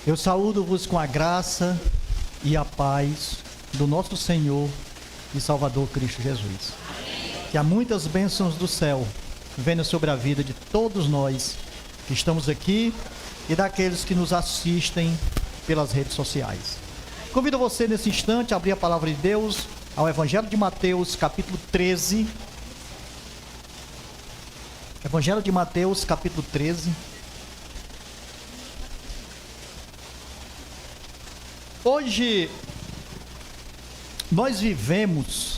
Eu saúdo-vos com a graça e a paz do nosso Senhor e Salvador Cristo Jesus. Que há muitas bênçãos do céu venham sobre a vida de todos nós que estamos aqui e daqueles que nos assistem pelas redes sociais. Convido você nesse instante a abrir a palavra de Deus ao Evangelho de Mateus, capítulo 13. Evangelho de Mateus, capítulo 13. Hoje, nós vivemos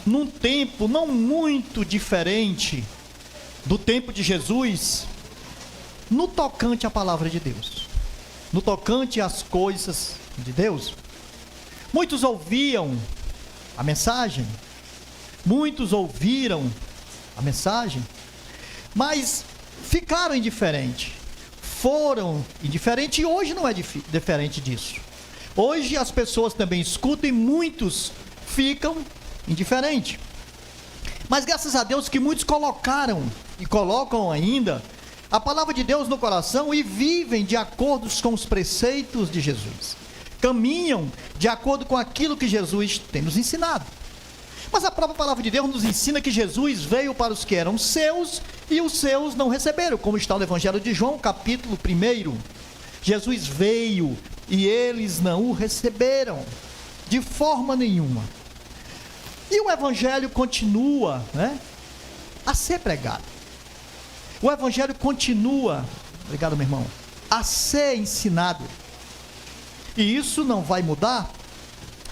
num tempo não muito diferente do tempo de Jesus, no tocante à palavra de Deus, no tocante às coisas de Deus. Muitos ouviam a mensagem, muitos ouviram a mensagem, mas ficaram indiferentes. Foram indiferentes e hoje não é diferente disso. Hoje as pessoas também escutam e muitos ficam indiferentes. Mas graças a Deus que muitos colocaram e colocam ainda a palavra de Deus no coração e vivem de acordo com os preceitos de Jesus. Caminham de acordo com aquilo que Jesus tem nos ensinado. Mas a própria palavra de Deus nos ensina que Jesus veio para os que eram seus e os seus não receberam, como está no Evangelho de João, capítulo 1. Jesus veio e eles não o receberam, de forma nenhuma. E o Evangelho continua, a ser pregado. O Evangelho continua, obrigado meu irmão, a ser ensinado. E isso não vai mudar.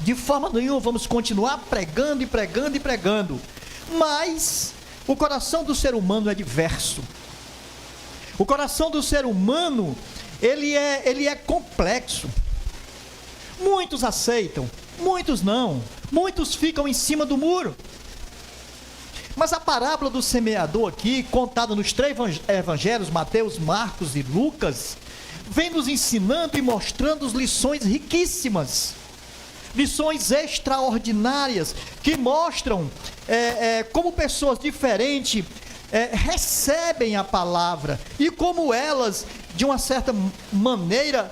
De forma nenhuma, vamos continuar pregando e pregando e pregando. Mas o coração do ser humano é diverso. O coração do ser humano, ele é complexo. Muitos aceitam, muitos não. Muitos ficam em cima do muro. Mas a parábola do semeador aqui, contada nos 3 evangelhos, Mateus, Marcos e Lucas, vem nos ensinando e mostrando lições riquíssimas. Lições extraordinárias que mostram como pessoas diferentes recebem a palavra e como elas, de uma certa maneira,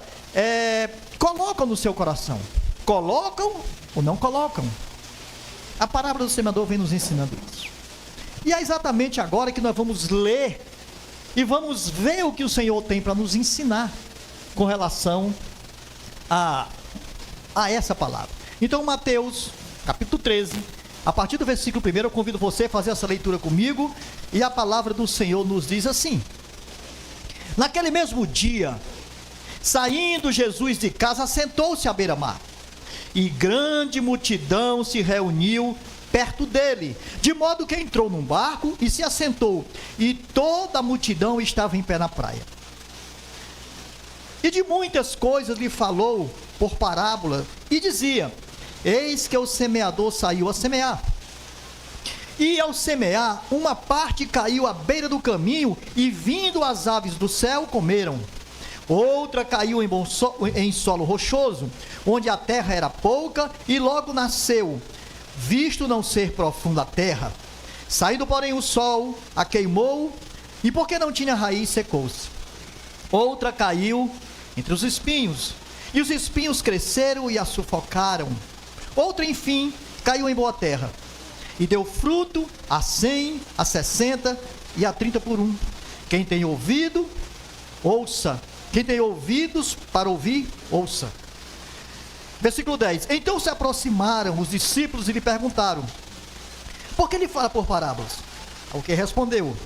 colocam no seu coração. Colocam ou não colocam. A parábola do semeador vem nos ensinando isso. E é exatamente agora que nós vamos ler e vamos ver o que o Senhor tem para nos ensinar com relação a essa palavra. Então, Mateus, capítulo 13, a partir do versículo 1, eu convido você a fazer essa leitura comigo, e a palavra do Senhor nos diz assim: naquele mesmo dia, saindo Jesus de casa, assentou-se à beira-mar, e grande multidão se reuniu perto dele, de modo que entrou num barco e se assentou, e toda a multidão estava em pé na praia. E de muitas coisas lhe falou por parábola, e dizia: eis que o semeador saiu a semear. E ao semear, uma parte caiu à beira do caminho, e vindo as aves do céu, comeram. Outra caiu em solo rochoso, onde a terra era pouca, e logo nasceu, visto não ser profunda a terra. Saindo, porém, o sol a queimou, e porque não tinha raiz, secou-se. Outra caiu entre os espinhos, e os espinhos cresceram e a sufocaram. Outra, enfim, caiu em boa terra, e deu fruto a 100, a 60 e a 30 por 1. Quem tem ouvido, ouça. Quem tem ouvidos para ouvir, ouça. Versículo 10. Então se aproximaram os discípulos e lhe perguntaram: por que ele fala por parábolas? Ao que respondeu: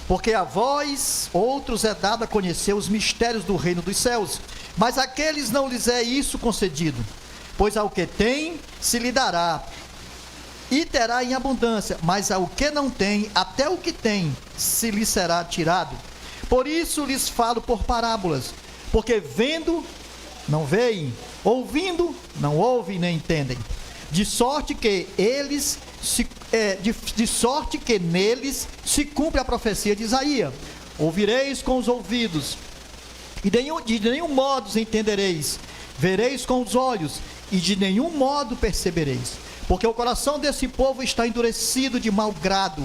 porque a vós, outros, é dado a conhecer os mistérios do reino dos céus, mas àqueles não lhes é isso concedido. Pois ao que tem, se lhe dará, e terá em abundância, mas ao que não tem, até o que tem, se lhe será tirado. Por isso lhes falo por parábolas, porque vendo, não veem, ouvindo, não ouvem nem entendem. De sorte que neles se cumpre a profecia de Isaías: ouvireis com os ouvidos, e de nenhum modo entendereis, vereis com os olhos, e de nenhum modo percebereis, porque o coração desse povo está endurecido de mau grado,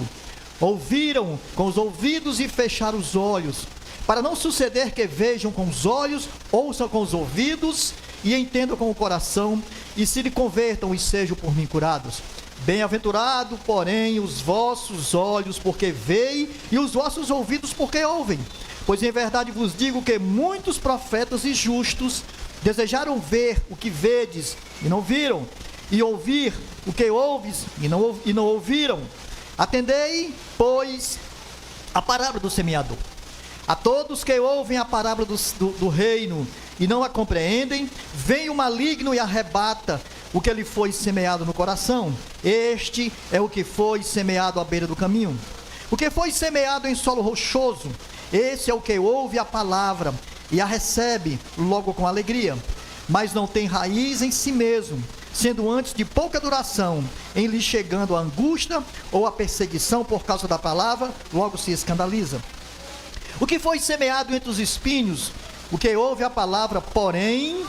ouviram com os ouvidos e fecharam os olhos, para não suceder que vejam com os olhos, ouçam com os ouvidos e entendam com o coração, e se lhe convertam e sejam por mim curados. Bem-aventurado, porém, os vossos olhos porque veem, e os vossos ouvidos porque ouvem. Pois em verdade vos digo que muitos profetas e justos desejaram ver o que vedes e não viram, e ouvir o que ouves e não ouviram. Atendei, pois, a palavra do semeador. A todos que ouvem a palavra do reino e não a compreendem, vem o maligno e arrebata o que lhe foi semeado no coração. Este é o que foi semeado à beira do caminho. O que foi semeado em solo rochoso, esse é o que ouve a palavra e a recebe logo com alegria, mas não tem raiz em si mesmo, sendo antes de pouca duração, em lhe chegando a angústia ou a perseguição por causa da palavra, logo se escandaliza. O que foi semeado entre os espinhos, o que ouve a palavra, porém,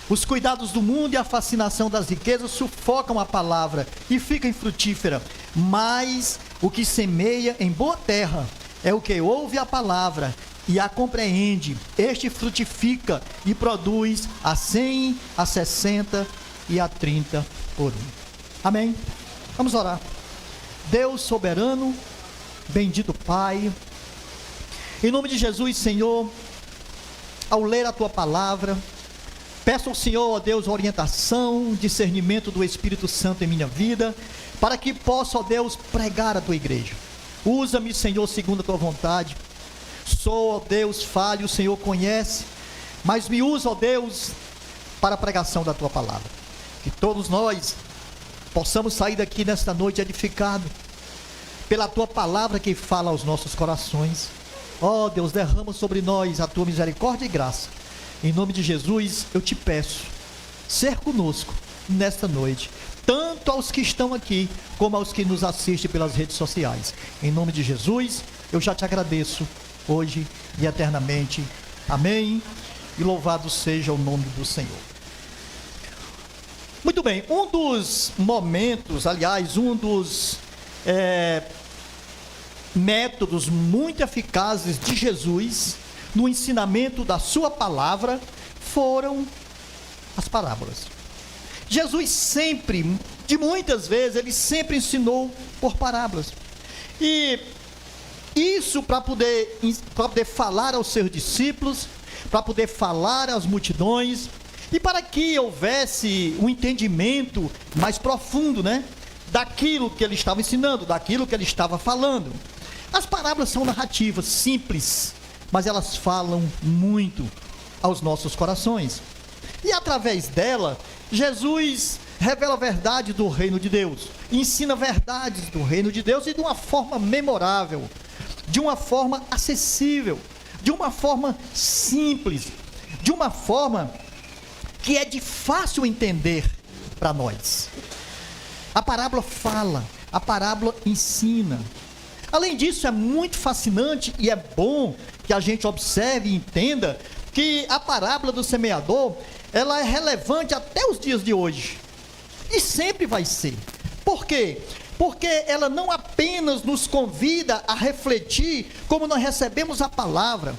os cuidados do mundo e a fascinação das riquezas sufocam a palavra e fica infrutífera. Mas o que semeia em boa terra é o que ouve a palavra e a compreende. Este frutifica e produz a 100, a 60 e a 30 por um. Amém? Vamos orar. Deus soberano, bendito Pai, em nome de Jesus, Senhor, ao ler a Tua palavra, peço ao Senhor, ó Deus, orientação, discernimento do Espírito Santo em minha vida, para que possa, ó Deus, pregar a Tua igreja. Usa-me, Senhor, segundo a Tua vontade. Sou, ó Deus, falho, o Senhor conhece, mas me usa, ó Deus, para a pregação da Tua palavra. Que todos nós possamos sair daqui nesta noite edificados pela Tua palavra que fala aos nossos corações. Ó Deus, derrama sobre nós a Tua misericórdia e graça. Em nome de Jesus, eu te peço, ser conosco nesta noite, tanto aos que estão aqui, como aos que nos assistem pelas redes sociais. Em nome de Jesus, eu já te agradeço, hoje e eternamente. Amém. E louvado seja o nome do Senhor. Muito bem, um dos momentos, aliás, um dos métodos muito eficazes de Jesus no ensinamento da sua palavra foram as parábolas. Jesus sempre, de muitas vezes, ele sempre ensinou por parábolas. E isso para poder falar aos seus discípulos, para poder falar às multidões, e para que houvesse um entendimento mais profundo, daquilo que ele estava ensinando, daquilo que ele estava falando. As parábolas são narrativas simples, mas elas falam muito aos nossos corações. E através dela, Jesus revela a verdade do reino de Deus, ensina verdades do reino de Deus e de uma forma memorável, de uma forma acessível, de uma forma simples, de uma forma que é de fácil entender para nós. A parábola fala, a parábola ensina. Além disso, é muito fascinante e é bom que a gente observe e entenda que a parábola do semeador, ela é relevante até os dias de hoje. E sempre vai ser. Por quê? Porque ela não apenas nos convida a refletir como nós recebemos a palavra,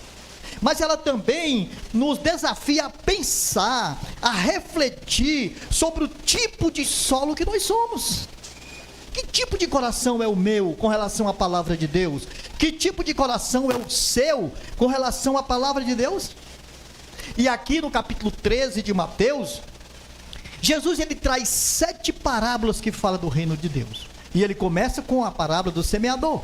mas ela também nos desafia a pensar, a refletir sobre o tipo de solo que nós somos. Que tipo de coração é o meu com relação à palavra de Deus? Que tipo de coração é o seu com relação à palavra de Deus? E aqui no capítulo 13 de Mateus, Jesus ele traz 7 parábolas que falam do reino de Deus. E ele começa com a parábola do semeador.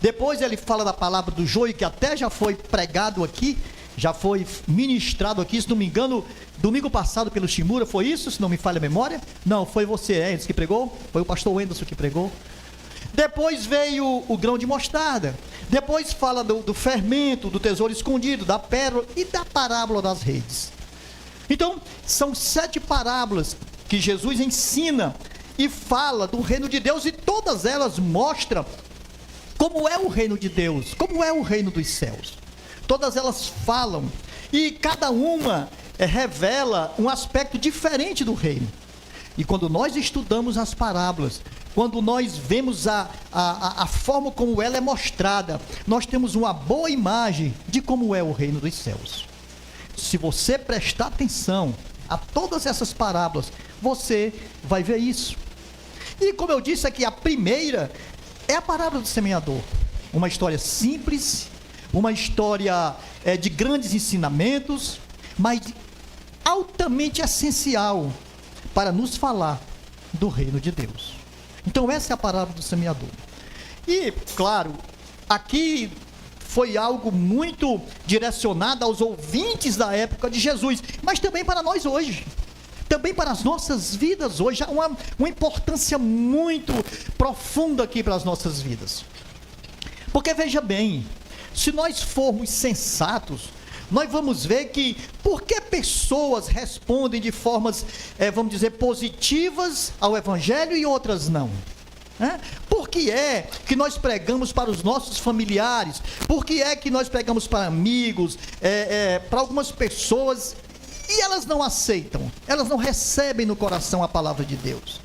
Depois ele fala da palavra do joio, que até já foi pregado aqui, já foi ministrado aqui, se não me engano, domingo passado pelo Shimura, foi isso? Se não me falha a memória? Não, foi você, Endes, que pregou? Foi o pastor Wenderson que pregou? Depois veio o grão de mostarda. Depois fala do fermento, do tesouro escondido, da pérola e da parábola das redes. Então, são 7 parábolas que Jesus ensina e fala do reino de Deus, e todas elas mostram como é o reino de Deus, como é o reino dos céus. Todas elas falam, e cada uma revela um aspecto diferente do reino. E quando nós estudamos as parábolas, quando nós vemos a forma como ela é mostrada, nós temos uma boa imagem de como é o reino dos céus. Se você prestar atenção a todas essas parábolas, você vai ver isso. E como eu disse aqui, a primeira é a parábola do semeador. Uma história simples, uma história de grandes ensinamentos, mas altamente essencial para nos falar do reino de Deus. Então essa é a parábola do semeador. E, claro, aqui foi algo muito direcionado aos ouvintes da época de Jesus, mas também para nós hoje, também para as nossas vidas hoje. Há uma importância muito profunda aqui para as nossas vidas. Porque veja bem, se nós formos sensatos, nós vamos ver que por que pessoas respondem de formas, vamos dizer, positivas ao Evangelho e outras não? Por que é que nós pregamos para os nossos familiares? Por que é que nós pregamos para amigos, para algumas pessoas, e elas não aceitam, elas não recebem no coração a palavra de Deus?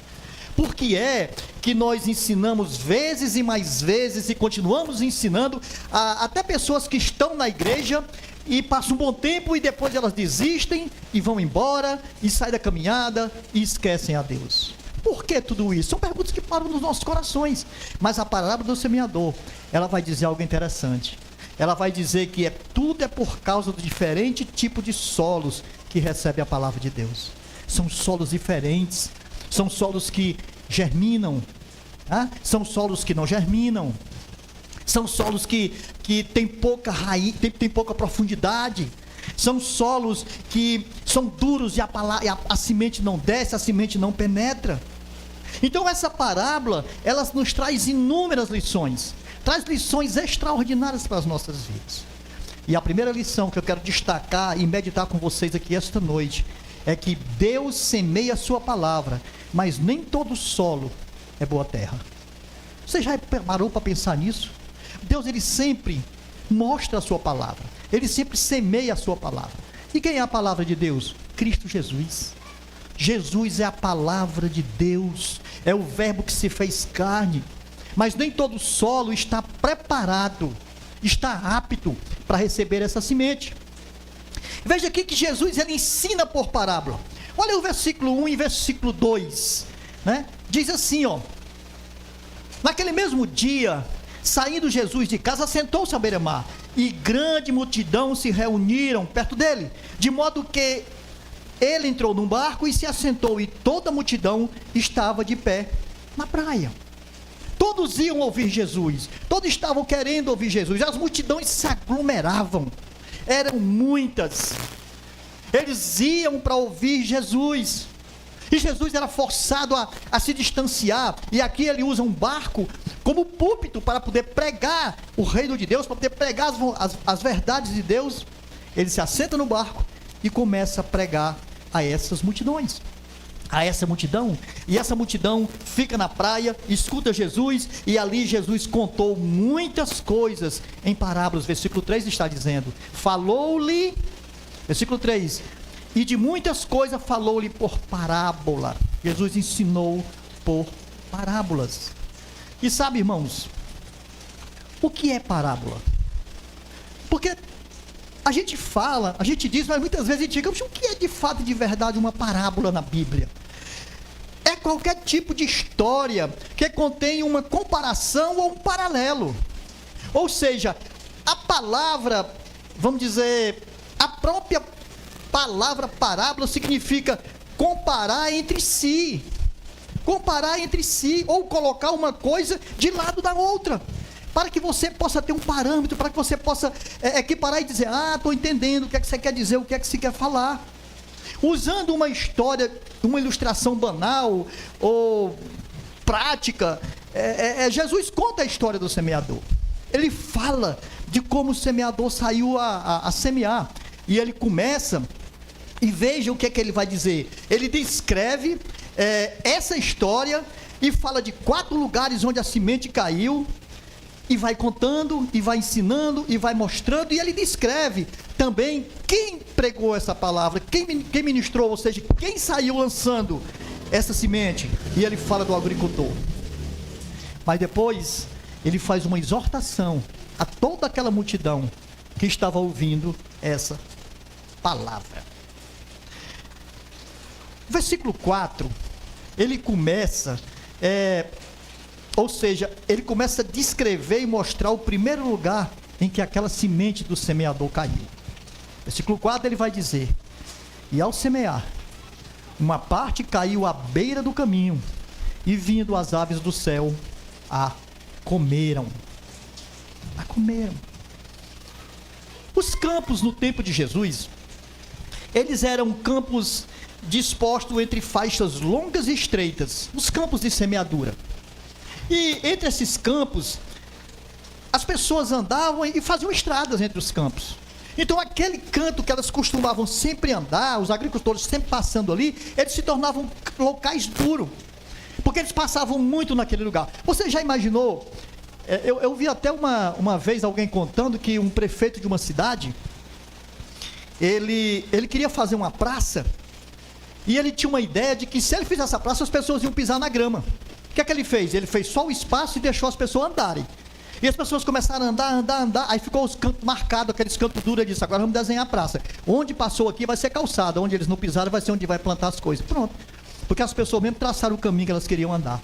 Por que é que nós ensinamos vezes e mais vezes e continuamos ensinando até pessoas que estão na igreja e passam um bom tempo e depois elas desistem e vão embora e saem da caminhada e esquecem a Deus? Por que tudo isso? São perguntas que param nos nossos corações. Mas a parábola do semeador, ela vai dizer algo interessante. Ela vai dizer que tudo é por causa do diferente tipo de solos que recebe a palavra de Deus. São solos diferentes, são solos que germinam, são solos que não germinam, são solos que têm pouca raiz, tem pouca profundidade, são solos que são duros e a semente não desce, a semente não penetra. Então essa parábola, ela nos traz inúmeras lições, traz lições extraordinárias para as nossas vidas. E a primeira lição que eu quero destacar e meditar com vocês aqui esta noite é que Deus semeia a sua palavra, mas nem todo solo é boa terra. Você já parou para pensar nisso? Deus, ele sempre mostra a sua palavra, ele sempre semeia a sua palavra. E quem é a palavra de Deus? Cristo Jesus. Jesus é a palavra de Deus, é o verbo que se fez carne, mas nem todo solo está preparado, está apto para receber essa semente. Veja aqui que Jesus, ele ensina por parábola. Olha o versículo 1 e versículo 2, diz assim, naquele mesmo dia, saindo Jesus de casa, sentou-se à beira-mar, e grande multidão se reuniram perto dele, de modo que ele entrou num barco e se assentou, e toda a multidão estava de pé na praia. Todos iam ouvir Jesus, todos estavam querendo ouvir Jesus, as multidões se aglomeravam, eram muitas, eles iam para ouvir Jesus, e Jesus era forçado a se distanciar, e aqui ele usa um barco como púlpito para poder pregar o reino de Deus, para poder pregar as verdades de Deus. Ele se assenta no barco e começa a pregar a essas multidões, a essa multidão, e essa multidão fica na praia, escuta Jesus, e ali Jesus contou muitas coisas em parábolas. Versículo 3 está dizendo, falou-lhe, versículo 3, e de muitas coisas falou-lhe por parábola. Jesus ensinou por parábolas. E sabe, irmãos, o que é parábola? Porque a gente fala, a gente diz, mas muitas vezes a gente diz, o que é de fato, de verdade, uma parábola na Bíblia? É qualquer tipo de história que contém uma comparação ou um paralelo. Ou seja, a palavra, vamos dizer, a própria palavra parábola significa comparar entre si. Comparar entre si, ou colocar uma coisa de lado da outra, para que você possa ter um parâmetro, para que você possa equiparar e dizer, estou entendendo o que é que você quer dizer, o que é que você quer falar. Usando uma história, uma ilustração banal ou prática, Jesus conta a história do semeador. Ele fala de como o semeador saiu a semear, e ele começa, e veja o que é que ele vai dizer. Ele descreve essa história e fala de 4 lugares onde a semente caiu, e vai contando, e vai ensinando, e vai mostrando, e ele descreve também quem pregou essa palavra, quem ministrou, ou seja, quem saiu lançando essa semente. E ele fala do agricultor. Mas depois ele faz uma exortação a toda aquela multidão que estava ouvindo essa palavra. Versículo 4, ele começa, ele começa a descrever e mostrar o primeiro lugar em que aquela semente do semeador caiu. Versículo 4 ele vai dizer: e ao semear, uma parte caiu à beira do caminho, e vindo as aves do céu, a comeram. A comeram. Os campos no tempo de Jesus, eles eram campos dispostos entre faixas longas e estreitas, os campos de semeadura. E entre esses campos, as pessoas andavam e faziam estradas entre os campos. Então aquele canto que elas costumavam sempre andar, os agricultores sempre passando ali, eles se tornavam locais duros, porque eles passavam muito naquele lugar. Você já imaginou? Eu vi até uma vez alguém contando que um prefeito de uma cidade, ele queria fazer uma praça, e ele tinha uma ideia de que se ele fizesse essa praça, as pessoas iam pisar na grama. O que é que ele fez? Ele fez só o espaço e deixou as pessoas andarem. E as pessoas começaram a andar, aí ficou os cantos marcados, aqueles cantos duros. Ele disse: agora vamos desenhar a praça. Onde passou aqui vai ser calçada, onde eles não pisaram vai ser onde vai plantar as coisas. Pronto. Porque as pessoas mesmo traçaram o caminho que elas queriam andar.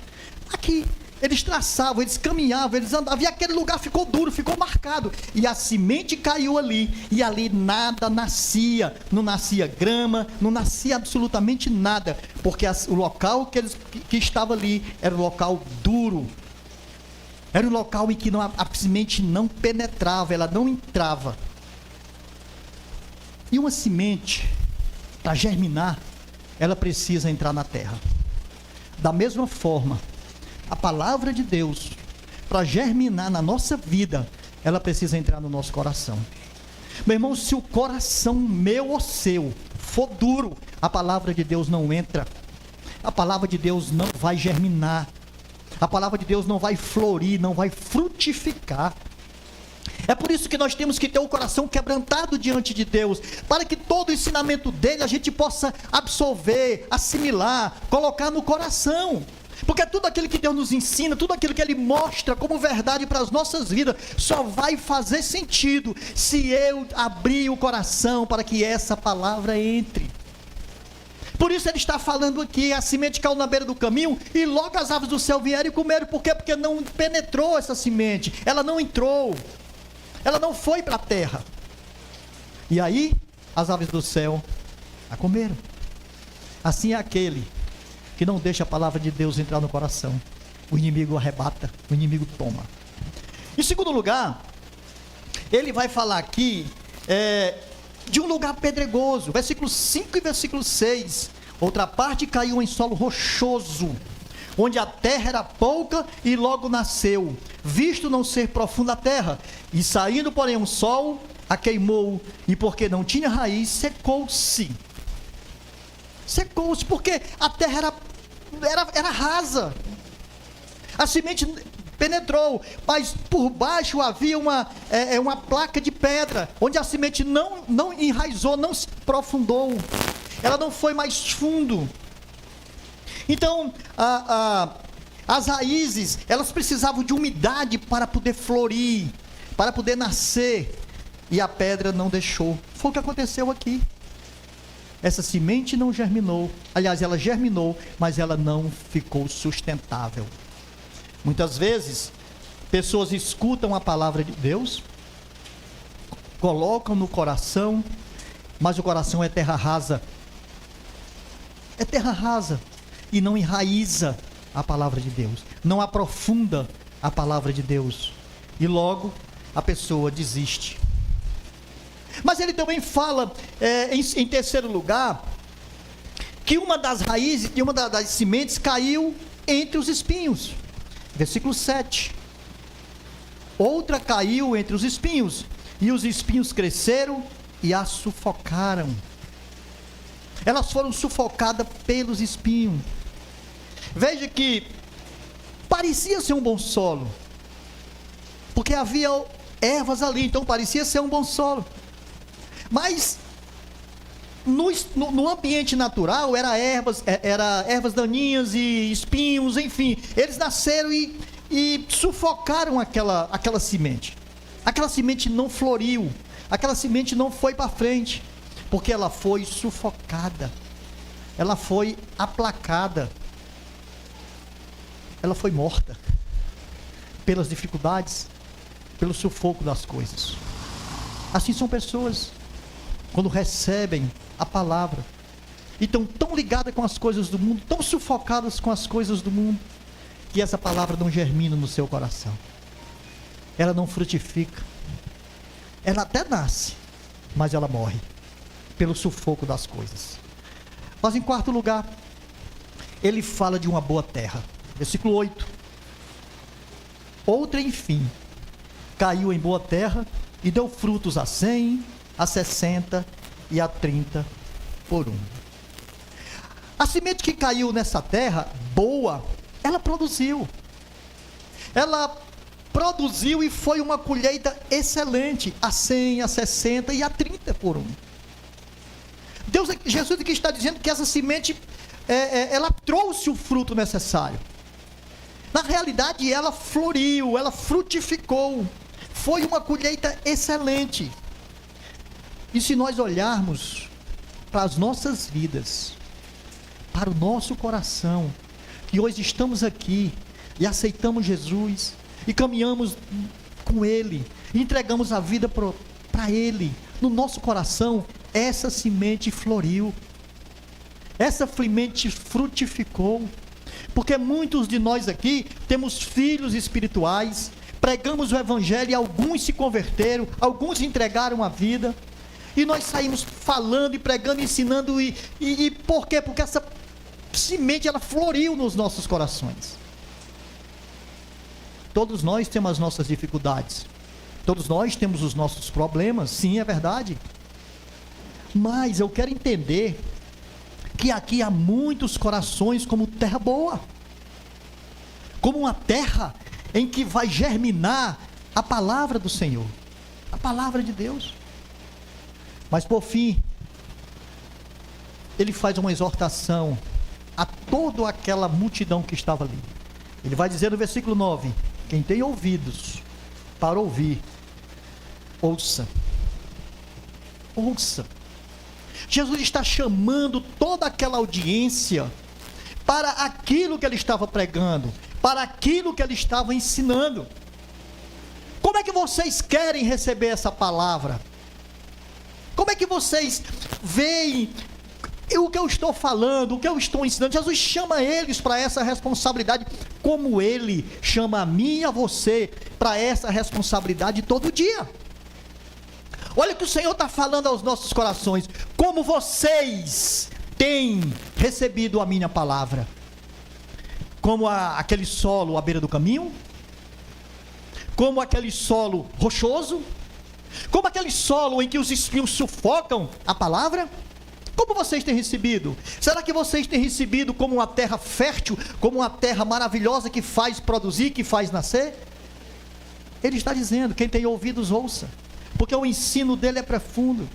Aqui, eles traçavam, eles caminhavam, eles andavam, e aquele lugar ficou duro, ficou marcado. E a semente caiu ali, e ali nada nascia, não nascia grama, não nascia absolutamente nada, porque o local que estava ali era um local duro. Era um local em que a semente não penetrava, ela não entrava. E uma semente, para germinar, ela precisa entrar na terra. Da mesma forma, a palavra de Deus, para germinar na nossa vida, ela precisa entrar no nosso coração. Meu irmão, se o coração meu ou seu for duro, a palavra de Deus não entra. A palavra de Deus não vai germinar. A palavra de Deus não vai florir, não vai frutificar. É por isso que nós temos que ter o coração quebrantado diante de Deus, para que todo o ensinamento dele a gente possa absorver, assimilar, colocar no coração. Porque tudo aquilo que Deus nos ensina, tudo aquilo que ele mostra como verdade para as nossas vidas, só vai fazer sentido se eu abrir o coração para que essa palavra entre. Por isso ele está falando aqui: a semente caiu na beira do caminho, e logo as aves do céu vieram e comeram. Por quê? Porque não penetrou essa semente, ela não entrou, ela não foi para a terra. E aí, as aves do céu a comeram. Assim é aquele que não deixa a palavra de Deus entrar no coração. O inimigo arrebata, o inimigo toma. Em segundo lugar, ele vai falar aqui de um lugar pedregoso, versículo 5 e versículo 6, outra parte caiu em solo rochoso, onde a terra era pouca e logo nasceu, visto não ser profunda a terra, e saindo porém um sol, a queimou, e porque não tinha raiz, secou-se, porque a terra era rasa, a semente penetrou, mas por baixo havia uma placa de pedra, onde a semente não enraizou, não se aprofundou, ela não foi mais fundo. Então, as raízes, elas precisavam de umidade para poder florir, para poder nascer, e a pedra não deixou. Foi o que aconteceu aqui. Essa semente não germinou, aliás, ela germinou, mas ela não ficou sustentável. Muitas vezes, pessoas escutam a palavra de Deus, colocam no coração, mas o coração é terra rasa. É terra rasa. E não enraiza a palavra de Deus. Não aprofunda a palavra de Deus. E logo, a pessoa desiste. Mas ele também fala, em terceiro lugar, que uma das raízes, e uma das sementes caiu entre os espinhos. Versículo 7. Outra caiu entre os espinhos, e os espinhos cresceram e a sufocaram. Elas foram sufocadas pelos espinhos. Veja que parecia ser um bom solo, porque havia ervas ali, então parecia ser um bom solo. Mas no ambiente natural era ervas daninhas e espinhos, enfim, eles nasceram e sufocaram aquela semente. Aquela semente não floriu, aquela semente não foi para frente, porque ela foi sufocada, ela foi aplacada, ela foi morta pelas dificuldades, pelo sufoco das coisas. Assim são pessoas quando recebem a palavra e estão tão ligadas com as coisas do mundo, tão sufocadas com as coisas do mundo, que essa palavra não germina no seu coração, ela não frutifica, ela até nasce, mas ela morre pelo sufoco das coisas. Mas em quarto lugar, ele fala de uma boa terra. Versículo 8: outra, enfim, caiu em boa terra e deu frutos a 100, a 60 e a 30 por um. A semente que caiu nessa terra boa, ela produziu e foi uma colheita excelente, a 100, a 60 e a 30 por um. Jesus aqui está dizendo que essa semente, ela trouxe o fruto necessário. Na realidade, ela floriu, ela frutificou, foi uma colheita excelente. E se nós olharmos para as nossas vidas, para o nosso coração, que hoje estamos aqui e aceitamos Jesus e caminhamos com Ele, entregamos a vida para Ele, no nosso coração, essa semente floriu, essa semente frutificou, porque muitos de nós aqui temos filhos espirituais, pregamos o Evangelho e alguns se converteram, alguns entregaram a vida, e nós saímos falando e pregando, ensinando, e por quê? Porque essa semente, ela floriu nos nossos corações. Todos nós temos as nossas dificuldades, todos nós temos os nossos problemas, sim, é verdade, mas eu quero entender que aqui há muitos corações como terra boa, como uma terra em que vai germinar a palavra do Senhor, a palavra de Deus. Mas por fim, ele faz uma exortação a toda aquela multidão que estava ali. Ele vai dizer no versículo 9: quem tem ouvidos para ouvir, ouça. Ouça. Jesus está chamando toda aquela audiência para aquilo que ele estava pregando, para aquilo que ele estava ensinando. Como é que vocês querem receber essa palavra? Como é que vocês veem o que eu estou falando, o que eu estou ensinando? Jesus chama eles para essa responsabilidade, como ele chama a mim e a você para essa responsabilidade todo dia. Olha o que o Senhor está falando aos nossos corações: como vocês têm recebido a minha palavra? Como aquele solo à beira do caminho? Como aquele solo rochoso? Como aquele solo em que os espinhos sufocam a palavra? Como vocês têm recebido? Será que vocês têm recebido como uma terra fértil, como uma terra maravilhosa que faz produzir, que faz nascer? Ele está dizendo: quem tem ouvidos, ouça, porque o ensino dele é profundo.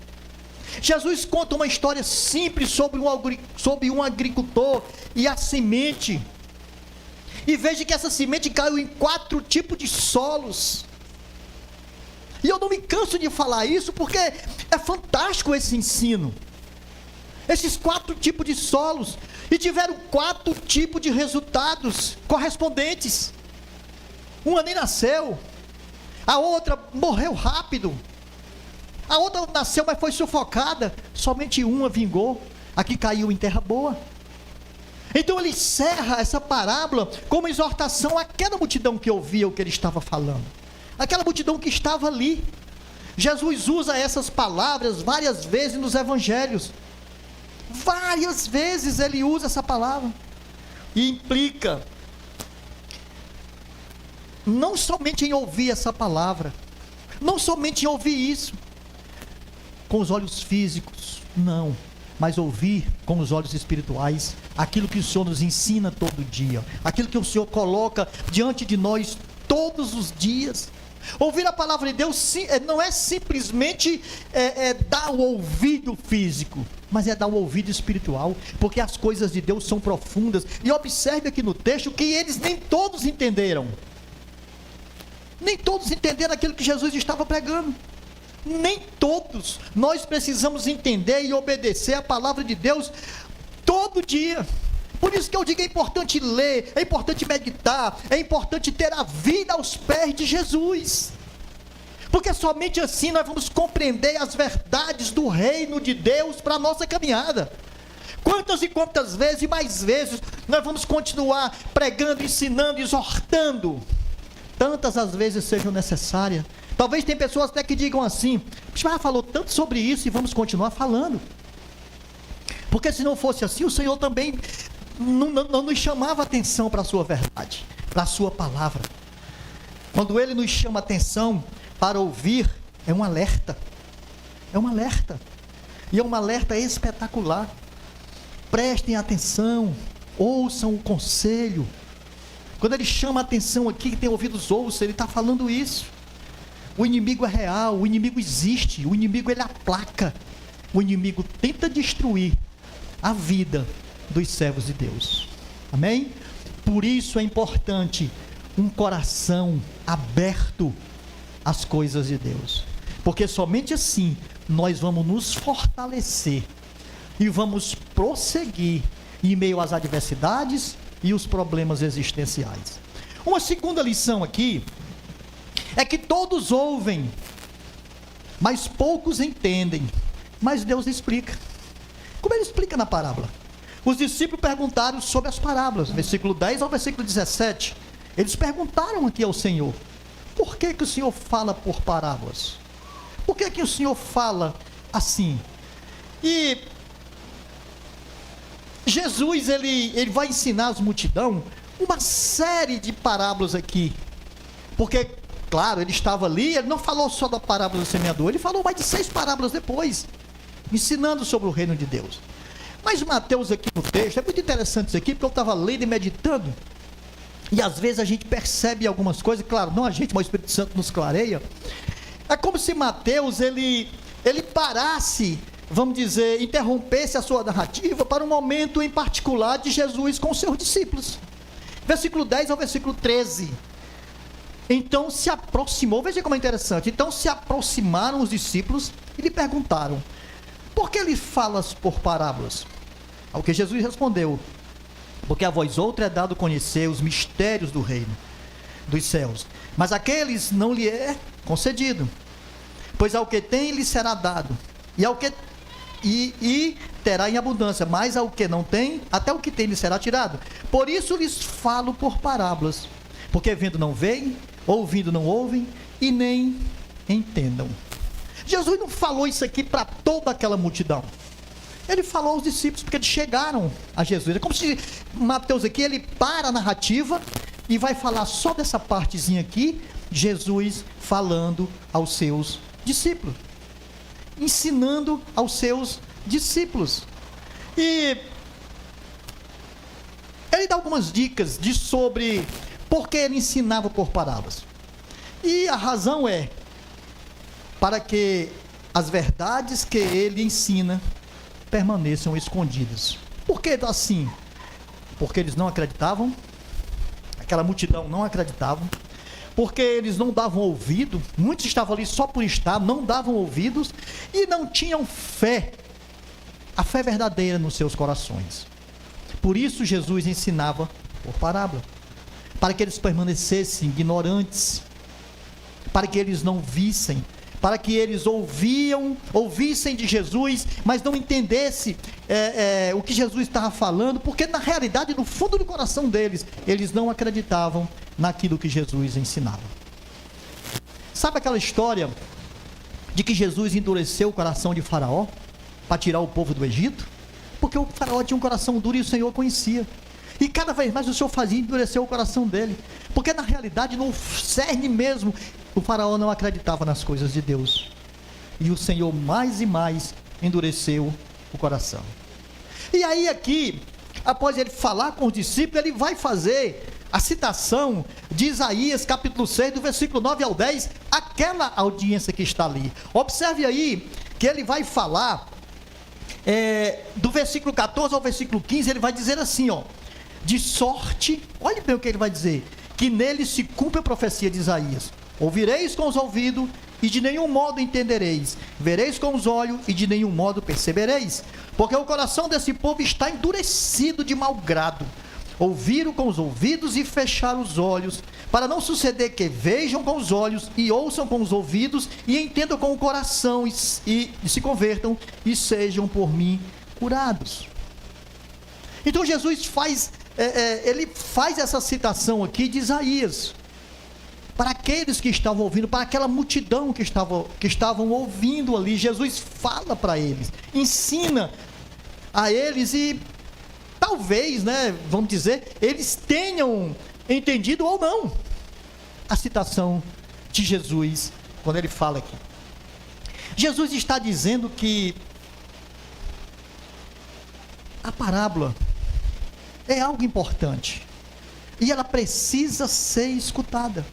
Jesus conta uma história simples sobre um agricultor e a semente. E veja que essa semente caiu em 4 tipos de solos. E eu não me canso de falar isso, porque é fantástico esse ensino. Esses 4 tipos de solos, e tiveram 4 tipos de resultados correspondentes. Uma nem nasceu, a outra morreu rápido, a outra nasceu, mas foi sufocada, somente uma vingou, a que caiu em terra boa. Então ele encerra essa parábola com uma exortação àquela multidão que ouvia o que ele estava falando, aquela multidão que estava ali. Jesus usa essas palavras várias vezes nos evangelhos, várias vezes ele usa essa palavra, e implica não somente em ouvir essa palavra, não somente em ouvir isso com os olhos físicos, não, mas ouvir com os olhos espirituais, aquilo que o Senhor nos ensina todo dia, aquilo que o Senhor coloca diante de nós todos os dias. Ouvir a palavra de Deus não é simplesmente dar o ouvido físico, mas é dar o ouvido espiritual, porque as coisas de Deus são profundas. E observe aqui no texto que eles nem todos entenderam. Nem todos entenderam aquilo que Jesus estava pregando. Nem todos. Nós precisamos entender e obedecer a palavra de Deus todo dia. Por isso que eu digo, é importante ler, é importante meditar, é importante ter a vida aos pés de Jesus. Porque somente assim nós vamos compreender as verdades do reino de Deus para a nossa caminhada. Quantas e quantas vezes e mais vezes nós vamos continuar pregando, ensinando, exortando? Tantas as vezes sejam necessárias. Talvez tem pessoas até que digam assim: já falou tanto sobre isso e vamos continuar falando. Porque se não fosse assim, o Senhor também não nos chamava atenção para a sua verdade, para a sua palavra. Quando Ele nos chama atenção para ouvir, é um alerta. É um alerta. E é um alerta espetacular. Prestem atenção, ouçam o conselho. Quando Ele chama a atenção aqui, que tem ouvidos, ouça, Ele está falando isso. O inimigo é real, o inimigo existe, o inimigo ele aplaca. O inimigo tenta destruir a vida dos servos de Deus. Amém? Por isso é importante um coração aberto às coisas de Deus. Porque somente assim nós vamos nos fortalecer e vamos prosseguir em meio às adversidades e os problemas existenciais. Uma segunda lição aqui é que todos ouvem, mas poucos entendem. Mas Deus explica. Como Ele explica na parábola? Os discípulos perguntaram sobre as parábolas, versículo 10 ao versículo 17. Eles perguntaram aqui ao Senhor: por que o Senhor fala por parábolas? Por que o Senhor fala assim? E Jesus, ele vai ensinar as multidão uma série de parábolas aqui. Porque, claro, ele estava ali, ele não falou só da parábola do semeador, ele falou mais de 6 parábolas depois, ensinando sobre o reino de Deus. Mas Mateus aqui no texto, é muito interessante isso aqui, porque eu estava lendo e meditando, e às vezes a gente percebe algumas coisas, claro, não a gente, mas o Espírito Santo nos clareia. É como se Mateus, ele parasse, vamos dizer, interrompesse a sua narrativa para um momento em particular de Jesus com os seus discípulos. Versículo 10 ao versículo 13. Então se aproximou, veja como é interessante, então se aproximaram os discípulos e lhe perguntaram: por que lhe falas por parábolas? Ao que Jesus respondeu: porque a vós outra é dado conhecer os mistérios do reino dos céus, mas aqueles não lhe é concedido. Pois ao que tem lhe será dado, e terá em abundância, mas ao que não tem, até o que tem lhe será tirado. Por isso lhes falo por parábolas, porque vendo não veem, ouvindo não ouvem, e nem entendam. Jesus não falou isso aqui para toda aquela multidão. Ele falou aos discípulos, porque eles chegaram a Jesus. É como se Mateus aqui, ele para a narrativa e vai falar só dessa partezinha aqui, Jesus falando aos seus discípulos, ensinando aos seus discípulos. E ele dá algumas dicas sobre por que ele ensinava por parábolas. E a razão é para que as verdades que ele ensina permaneçam escondidas. Por que assim? Porque eles não acreditavam, aquela multidão não acreditava, porque eles não davam ouvido, muitos estavam ali só por estar, não davam ouvidos e não tinham fé, a fé verdadeira nos seus corações. Por isso Jesus ensinava por parábola, para que eles permanecessem ignorantes, para que eles não vissem, para que eles ouvissem de Jesus, mas não entendessem o que Jesus estava falando, porque na realidade, no fundo do coração deles, eles não acreditavam naquilo que Jesus ensinava. Sabe aquela história de que Jesus endureceu o coração de Faraó para tirar o povo do Egito? Porque o Faraó tinha um coração duro e o Senhor conhecia. E cada vez mais o Senhor fazia endurecer o coração dele, porque na realidade, no cerne mesmo, o Faraó não acreditava nas coisas de Deus, e o Senhor mais e mais endureceu o coração. E aí aqui, após ele falar com os discípulos, ele vai fazer a citação de Isaías capítulo 6, do versículo 9 ao 10, aquela audiência que está ali. Observe aí que ele vai falar do versículo 14 ao versículo 15, ele vai dizer assim, de sorte, olhe bem o que ele vai dizer, que nele se cumpre a profecia de Isaías: Ouvireis com os ouvidos e de nenhum modo entendereis. Vereis com os olhos e de nenhum modo percebereis. Porque o coração desse povo está endurecido de mau grado. Ouviram com os ouvidos e fecharam os olhos, para não suceder que vejam com os olhos e ouçam com os ouvidos e entendam com o coração e se convertam e sejam por mim curados. Então Jesus faz essa citação aqui de Isaías para aqueles que estavam ouvindo, para aquela multidão que estavam ouvindo ali. Jesus fala para eles, ensina a eles e talvez, vamos dizer, eles tenham entendido ou não a citação de Jesus quando ele fala aqui. Jesus está dizendo que a parábola é algo importante e ela precisa ser escutada,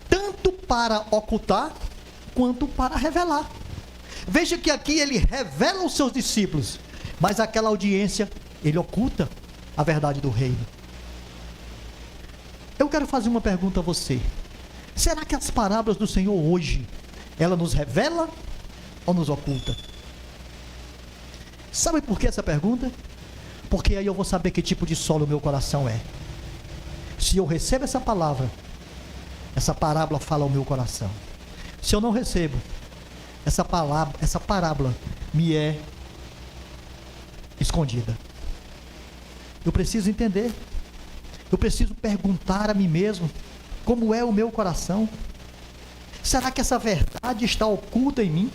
tanto para ocultar quanto para revelar. Veja que aqui ele revela aos seus discípulos, mas aquela audiência ele oculta a verdade do reino. Eu quero fazer uma pergunta a você: será que as parábolas do Senhor hoje ela nos revela ou nos oculta? Sabe por que essa pergunta? Porque aí eu vou saber que tipo de solo o meu coração é. Se eu recebo essa palavra, essa parábola fala ao meu coração. Se eu não recebo, essa parábola me é escondida. Eu preciso entender. Eu preciso perguntar a mim mesmo: como é o meu coração? Será que essa verdade está oculta em mim?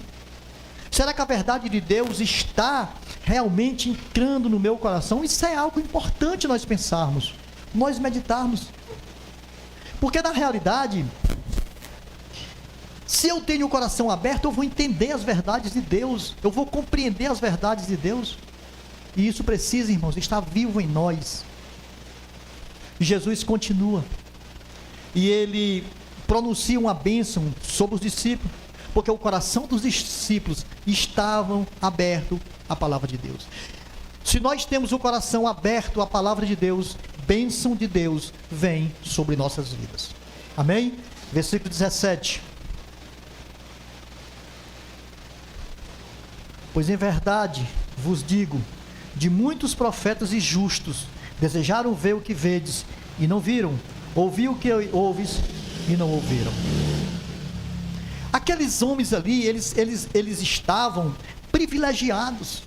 Será que a verdade de Deus está realmente entrando no meu coração? Isso é algo importante nós pensarmos, nós meditarmos. Porque na realidade, se eu tenho o coração aberto, eu vou entender as verdades de Deus, eu vou compreender as verdades de Deus. E isso precisa, irmãos, estar vivo em nós. Jesus continua e ele pronuncia uma bênção sobre os discípulos, porque o coração dos discípulos estavam aberto à palavra de Deus. Se nós temos o coração aberto à palavra de Deus, bênção de Deus vem sobre nossas vidas. Amém? Versículo 17. Pois em verdade vos digo, de muitos profetas e justos desejaram ver o que vedes e não viram, ouvir o que ouves e não ouviram. Aqueles homens ali, eles estavam privilegiados.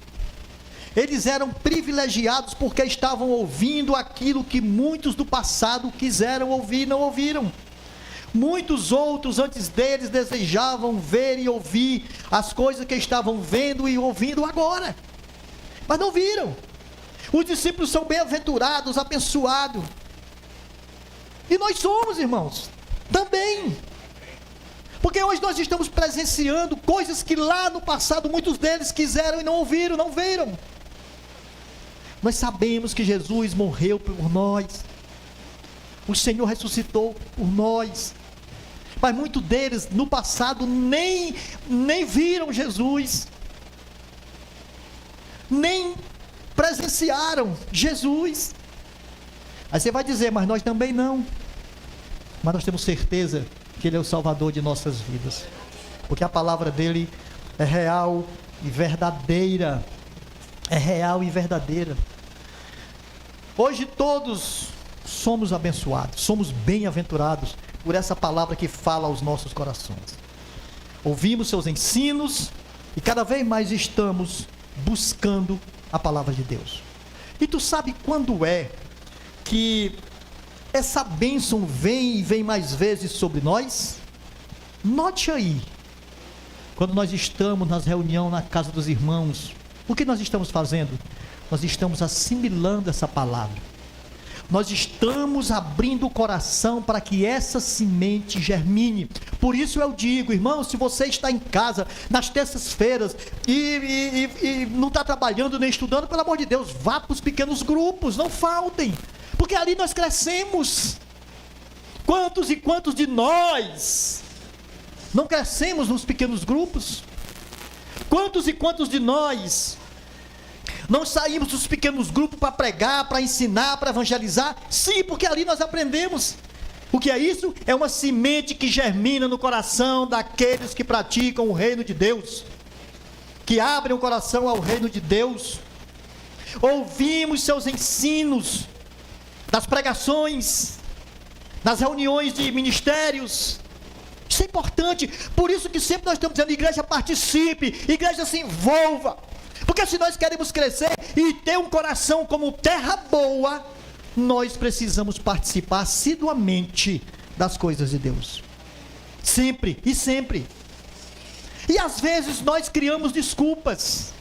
Eles eram privilegiados porque estavam ouvindo aquilo que muitos do passado quiseram ouvir e não ouviram. Muitos outros antes deles desejavam ver e ouvir as coisas que estavam vendo e ouvindo agora, mas não viram. Os discípulos são bem-aventurados, abençoados. E nós somos, irmãos, também. Porque hoje nós estamos presenciando coisas que lá no passado muitos deles quiseram e não ouviram, não viram. Nós sabemos que Jesus morreu por nós. O Senhor ressuscitou por nós. Mas muitos deles no passado nem viram Jesus. Nem presenciaram Jesus. Aí você vai dizer, mas nós também não. Mas nós temos certeza que Ele é o Salvador de nossas vidas, porque a palavra dEle é real e verdadeira. É real e verdadeira. Hoje todos somos abençoados, somos bem-aventurados por essa palavra que fala aos nossos corações. Ouvimos seus ensinos e cada vez mais estamos buscando a palavra de Deus. E tu sabe quando é que essa bênção vem e vem mais vezes sobre nós? Note aí, quando nós estamos nas reuniões na casa dos irmãos, o que nós estamos fazendo? Nós estamos assimilando essa palavra. Nós estamos abrindo o coração para que essa semente germine. Por isso eu digo, irmão, se você está em casa nas terças-feiras e não está trabalhando nem estudando, pelo amor de Deus, vá para os pequenos grupos, não faltem, porque ali nós crescemos. Quantos e quantos de nós não crescemos nos pequenos grupos? Quantos e quantos de nós não saímos dos pequenos grupos para pregar, para ensinar, para evangelizar? Sim, porque ali nós aprendemos. O que é isso? É uma semente que germina no coração daqueles que praticam o reino de Deus, que abrem o coração ao reino de Deus. Ouvimos seus ensinos, das pregações, nas reuniões de ministérios. Isso é importante. Por isso que sempre nós estamos dizendo: igreja, participe, igreja, se envolva. Porque se nós queremos crescer e ter um coração como terra boa, nós precisamos participar assiduamente das coisas de Deus. Sempre e sempre. E às vezes nós criamos desculpas.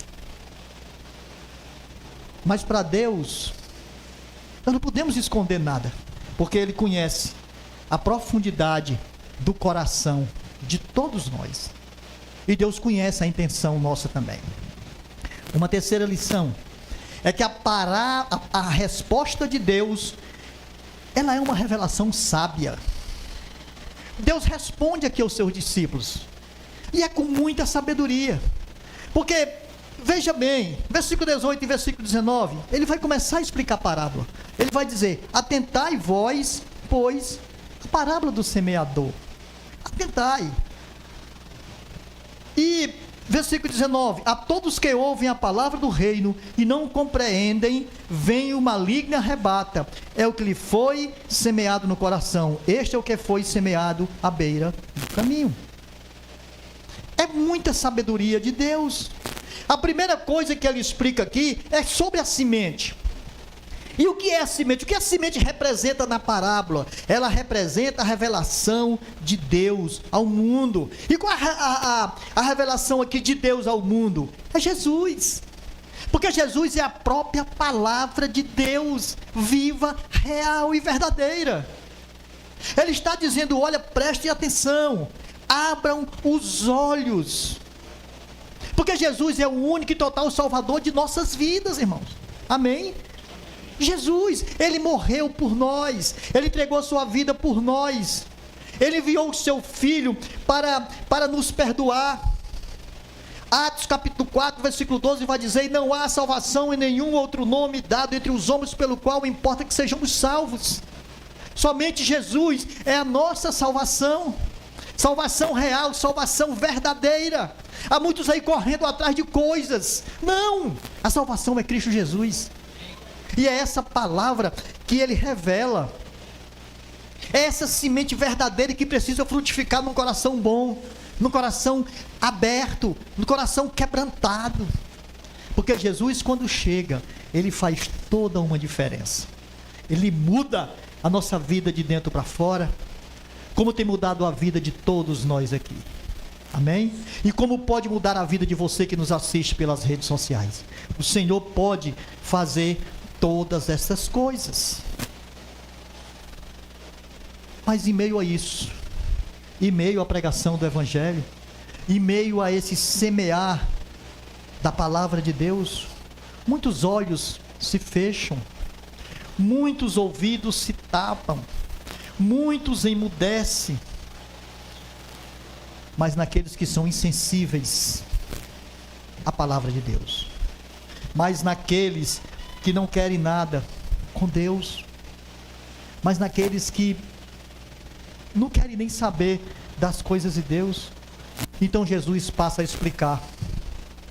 Mas para Deus, nós não podemos esconder nada, porque Ele conhece a profundidade do coração de todos nós. E Deus conhece a intenção nossa também. Uma terceira lição é que a resposta de Deus, ela é uma revelação sábia. Deus responde aqui aos seus discípulos, e é com muita sabedoria. Porque, veja bem, versículo 18 e versículo 19, ele vai começar a explicar a parábola. Ele vai dizer: atentai vós, pois, a parábola do semeador. Atentai. E versículo 19: a todos que ouvem a palavra do reino e não compreendem, vem o maligno e arrebata. É o que lhe foi semeado no coração. Este é o que foi semeado à beira do caminho. É muita sabedoria de Deus. A primeira coisa que ele explica aqui é sobre a semente. E o que é a semente? O que a semente representa na parábola? Ela representa a revelação de Deus ao mundo. E qual é a revelação aqui de Deus ao mundo? É Jesus. Porque Jesus é a própria palavra de Deus, viva, real e verdadeira. Ele está dizendo: olha, prestem atenção, abram os olhos. Porque Jesus é o único e total Salvador de nossas vidas, irmãos. Amém? Jesus, Ele morreu por nós, Ele entregou sua vida por nós, Ele enviou o seu Filho para nos perdoar. Atos capítulo 4, versículo 12 vai dizer: e não há salvação em nenhum outro nome dado entre os homens pelo qual importa que sejamos salvos. Somente Jesus é a nossa salvação, salvação real, salvação verdadeira. Há muitos aí correndo atrás de coisas. Não, a salvação é Cristo Jesus. E é essa palavra que Ele revela. É essa semente verdadeira que precisa frutificar num coração bom, num coração aberto, num coração quebrantado. Porque Jesus, quando chega, Ele faz toda uma diferença. Ele muda a nossa vida de dentro para fora, como tem mudado a vida de todos nós aqui. Amém? E como pode mudar a vida de você que nos assiste pelas redes sociais. O Senhor pode fazer todas essas coisas. Mas em meio a isso, em meio à pregação do Evangelho, em meio a esse semear da palavra de Deus, muitos olhos se fecham, muitos ouvidos se tapam, muitos emudecem. Mas naqueles que são insensíveis à palavra de Deus, mas naqueles que não querem nada com Deus, mas naqueles que não querem nem saber das coisas de Deus, então Jesus passa a explicar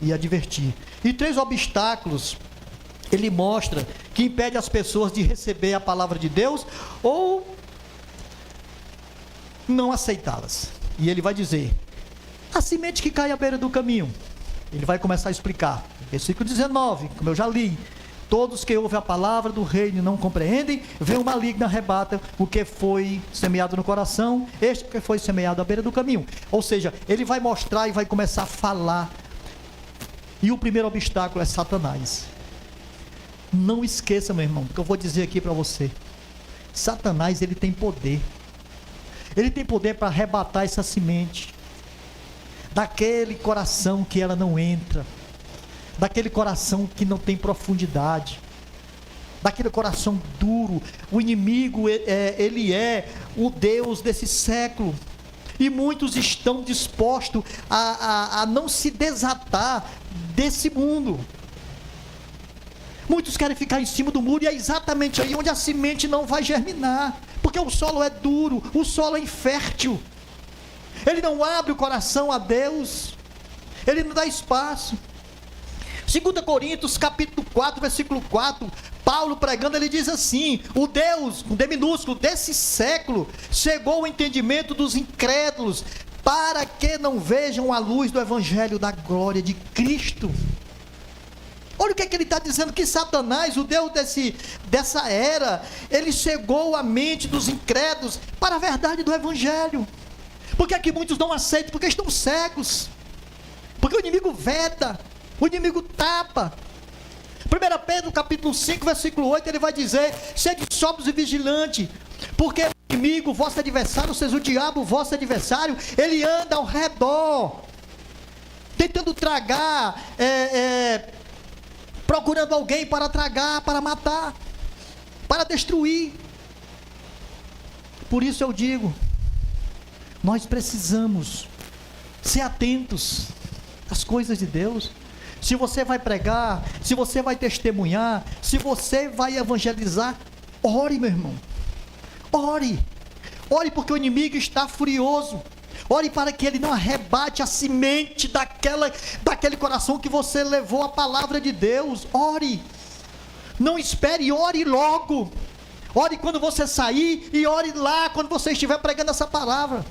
e advertir. E 3 obstáculos Ele mostra que impede as pessoas de receber a palavra de Deus ou não aceitá-las. E Ele vai dizer: a semente que cai à beira do caminho. Ele vai começar a explicar. Versículo 19, como eu já li: todos que ouvem a palavra do reino e não compreendem, vem o maligno e arrebata o que foi semeado no coração, este que foi semeado à beira do caminho. Ou seja, ele vai mostrar e vai começar a falar. E o primeiro obstáculo é Satanás. Não esqueça, meu irmão, que eu vou dizer aqui para você: Satanás, ele tem poder. Ele tem poder para arrebatar essa semente daquele coração que ela não entra, daquele coração que não tem profundidade, daquele coração duro. O inimigo, ele é o Deus desse século, e muitos estão dispostos a não se desatar desse mundo. Muitos querem ficar em cima do muro, e é exatamente aí onde a semente não vai germinar, Porque o solo é duro, o solo é infértil. Ele não abre o coração a Deus, ele não dá espaço. 2 Coríntios capítulo 4, versículo 4, Paulo pregando, ele diz assim: o Deus, com D minúsculo, desse século, cegou o entendimento dos incrédulos, para que não vejam a luz do evangelho da glória de Cristo. Olha o que é que ele está dizendo, que Satanás, o Deus dessa era, ele cegou a mente dos incrédulos para a verdade do evangelho. Porque aqui muitos não aceitam, porque estão cegos, porque o inimigo veda, o inimigo tapa. 1 Pedro capítulo 5, versículo 8, ele vai dizer: sede sóbrios e vigilantes, porque o inimigo, vosso adversário, ou seja, o diabo, vosso adversário, ele anda ao redor, tentando tragar, procurando alguém para tragar, para matar, para destruir. Por isso eu digo, nós precisamos ser atentos às coisas de Deus. Se você vai pregar, se você vai testemunhar, se você vai evangelizar, ore, meu irmão, ore, porque o inimigo está furioso. Ore para que ele não arrebate a semente daquele coração que você levou a palavra de Deus. Ore, não espere, ore logo. Ore quando você sair e ore lá quando você estiver pregando essa palavra,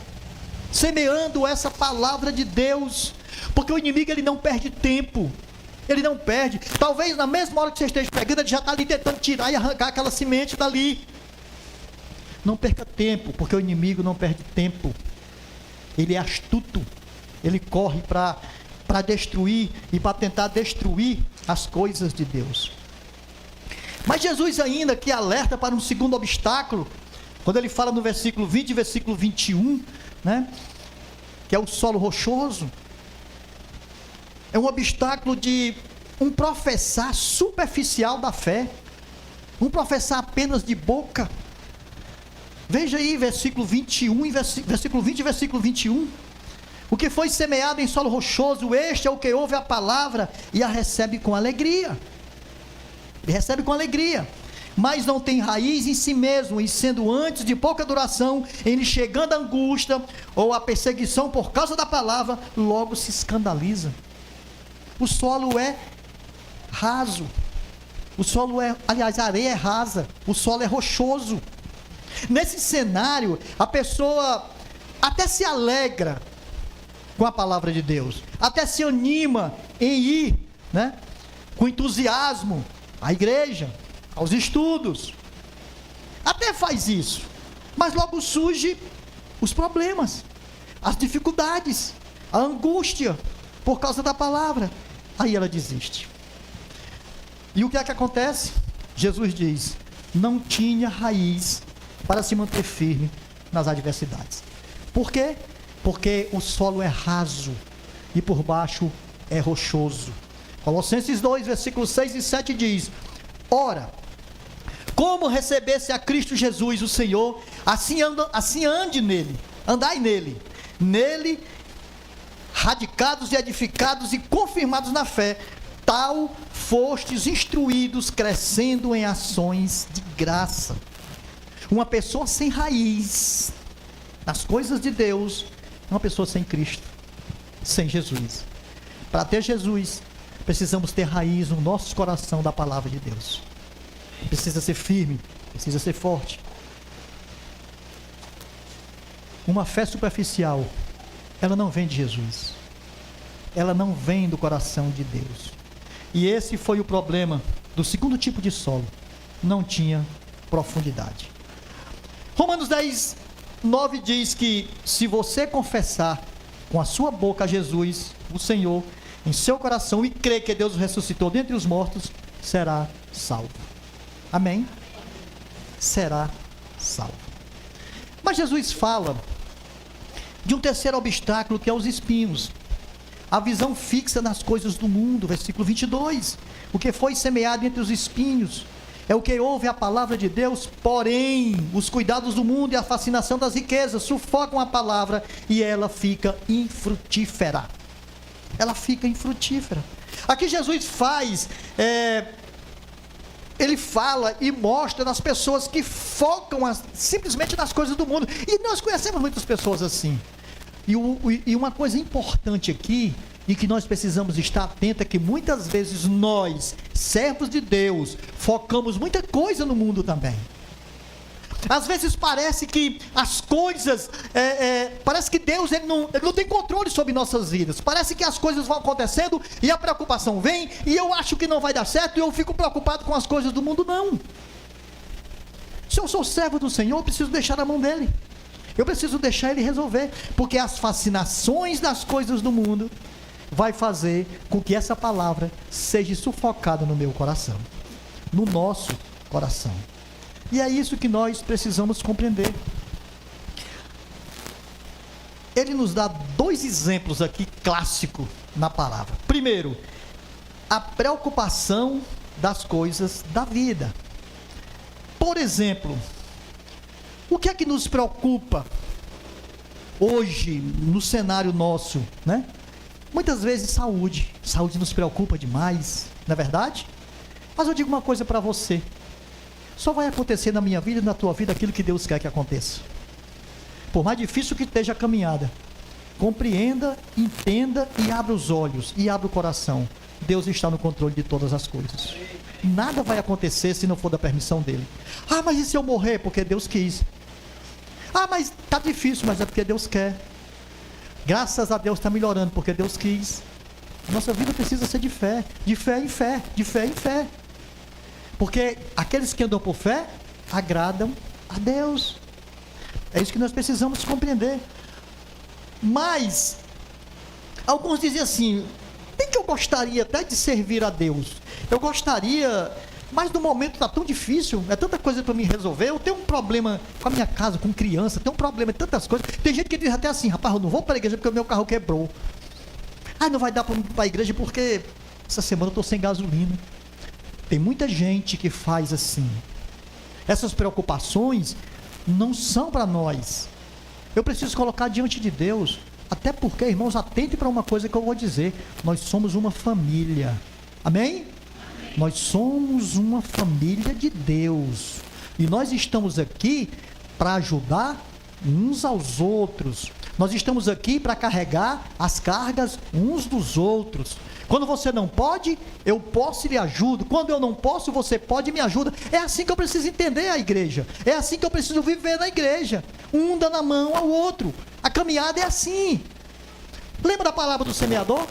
semeando essa palavra de Deus, porque o inimigo, ele não perde tempo, ele não perde. Talvez na mesma hora que você esteja pregando, ele já está ali tentando tirar e arrancar aquela semente dali. Não perca tempo, porque o inimigo não perde tempo. Ele é astuto, ele corre para destruir e para tentar destruir as coisas de Deus. Mas Jesus ainda que alerta para um segundo obstáculo, quando ele fala no versículo 20 e versículo 21, né, que é o solo rochoso. É um obstáculo de um professar superficial da fé, um professar apenas de boca. Veja aí versículo 21 e versículo 20 e versículo 21. O que foi semeado em solo rochoso, este é o que ouve a palavra e a recebe com alegria. Ele recebe com alegria, mas não tem raiz em si mesmo, e sendo antes de pouca duração, em lhe chegando a angústia ou a perseguição por causa da palavra, logo se escandaliza. O solo é raso, o solo é, aliás, a areia é rasa, o solo é rochoso. Nesse cenário, a pessoa até se alegra com a palavra de Deus, até se anima em ir, né, com entusiasmo à igreja, aos estudos, até faz isso, mas logo surge os problemas, as dificuldades, a angústia por causa da palavra. Aí ela desiste. E o que é que acontece? Jesus diz: não tinha raiz para se manter firme nas adversidades. Por quê? Porque o solo é raso e por baixo é rochoso. Colossenses 2, versículos 6 e 7 diz: ora, como recebesse a Cristo Jesus o Senhor, assim ande nele, andai nele, radicados e edificados e confirmados na fé, tal fostes instruídos, crescendo em ações de graça. Uma pessoa sem raiz nas coisas de Deus é uma pessoa sem Cristo, sem Jesus. Para ter Jesus, precisamos ter raiz no nosso coração da palavra de Deus. Precisa ser firme, precisa ser forte. Uma fé superficial, ela não vem de Jesus, ela não vem do coração de Deus. E esse foi o problema do segundo tipo de solo: não tinha profundidade. Romanos 10, 9 diz que se você confessar com a sua boca a Jesus, o Senhor, em seu coração, e crer que Deus o ressuscitou dentre os mortos, será salvo. Amém? Será salvo. Mas Jesus fala de um terceiro obstáculo, que é os espinhos. A visão fixa nas coisas do mundo, versículo 22. O que foi semeado entre os espinhos é o que ouve a palavra de Deus, porém os cuidados do mundo e a fascinação das riquezas sufocam a palavra e ela fica infrutífera. Ela fica infrutífera. Aqui Jesus faz ele fala e mostra nas pessoas que focam simplesmente nas coisas do mundo. E nós conhecemos muitas pessoas assim. E uma coisa importante aqui, e que nós precisamos estar atentos, é que muitas vezes nós, servos de Deus, focamos muita coisa no mundo também. Às vezes parece que as coisas, parece que Deus ele não tem controle sobre nossas vidas. Parece que as coisas vão acontecendo e a preocupação vem, e eu acho que não vai dar certo, e eu fico preocupado com as coisas do mundo. Não. Se eu sou servo do Senhor, eu preciso deixar na mão dele. Eu preciso deixar ele resolver, porque as fascinações das coisas do mundo vai fazer com que essa palavra seja sufocada no meu coração, no nosso coração. E é isso que nós precisamos compreender. Ele nos dá 2 exemplos aqui clássicos na palavra. Primeiro, a preocupação das coisas da vida. Por exemplo, o que é que nos preocupa hoje no cenário nosso, né? Muitas vezes saúde nos preocupa demais, não é verdade? Mas eu digo uma coisa para você: só vai acontecer na minha vida e na tua vida aquilo que Deus quer que aconteça. Por mais difícil que esteja a caminhada, compreenda, entenda e abra os olhos e abra o coração. Deus está no controle de todas as coisas. Nada vai acontecer se não for da permissão dele. Ah, mas e se eu morrer? Porque Deus quis. Ah, mas está difícil, mas é porque Deus quer. Graças a Deus está melhorando, porque Deus quis. Nossa vida precisa ser de fé em fé, de fé em fé. Porque aqueles que andam por fé agradam a Deus. É isso que nós precisamos compreender. Mas alguns dizem assim: bem que eu gostaria até de servir a Deus. Eu gostaria, mas no momento está tão difícil, é tanta coisa para me resolver. Eu tenho um problema com a minha casa, com criança, tenho um problema em tantas coisas. Tem gente que diz até assim: rapaz, eu não vou para a igreja porque o meu carro quebrou. Ah, não vai dar para ir para a igreja porque essa semana eu estou sem gasolina. Tem muita gente que faz assim. Essas preocupações não são para nós. Eu preciso colocar diante de Deus. Até porque, irmãos, atente para uma coisa que eu vou dizer: nós somos uma família. Amém? Nós somos uma família de Deus. E nós estamos aqui para ajudar uns aos outros. Nós estamos aqui para carregar as cargas uns dos outros. Quando você não pode, eu posso e lhe ajudo. Quando eu não posso, você pode e me ajuda. É assim que eu preciso entender a igreja. É assim que eu preciso viver na igreja. Um dá na mão ao outro. A caminhada é assim. Lembra da palavra do semeador?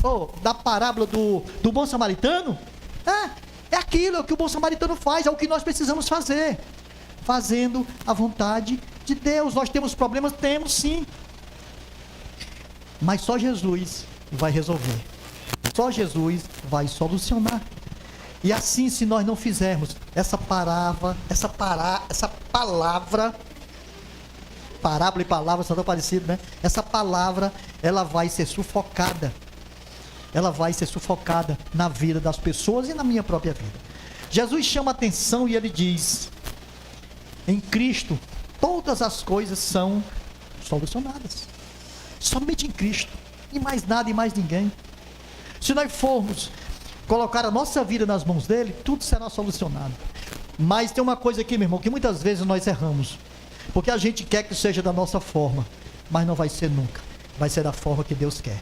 Ou da parábola do bom samaritano? É aquilo que o bom samaritano faz. É o que nós precisamos fazer. Fazendo a vontade de Deus. Nós temos problemas? Temos sim. Mas só Jesus vai resolver. Só Jesus vai solucionar. E assim, se nós não fizermos essa parábola e palavra são tão parecidas, né? Essa palavra, ela vai ser sufocada. Ela vai ser sufocada na vida das pessoas e na minha própria vida. Jesus chama a atenção e ele diz: em Cristo, todas as coisas são solucionadas. Somente em Cristo. E mais nada e mais ninguém. Se nós formos colocar a nossa vida nas mãos dele, tudo será solucionado. Mas tem uma coisa aqui, meu irmão, que muitas vezes nós erramos. Porque a gente quer que seja da nossa forma, mas não vai ser nunca. Vai ser da forma que Deus quer.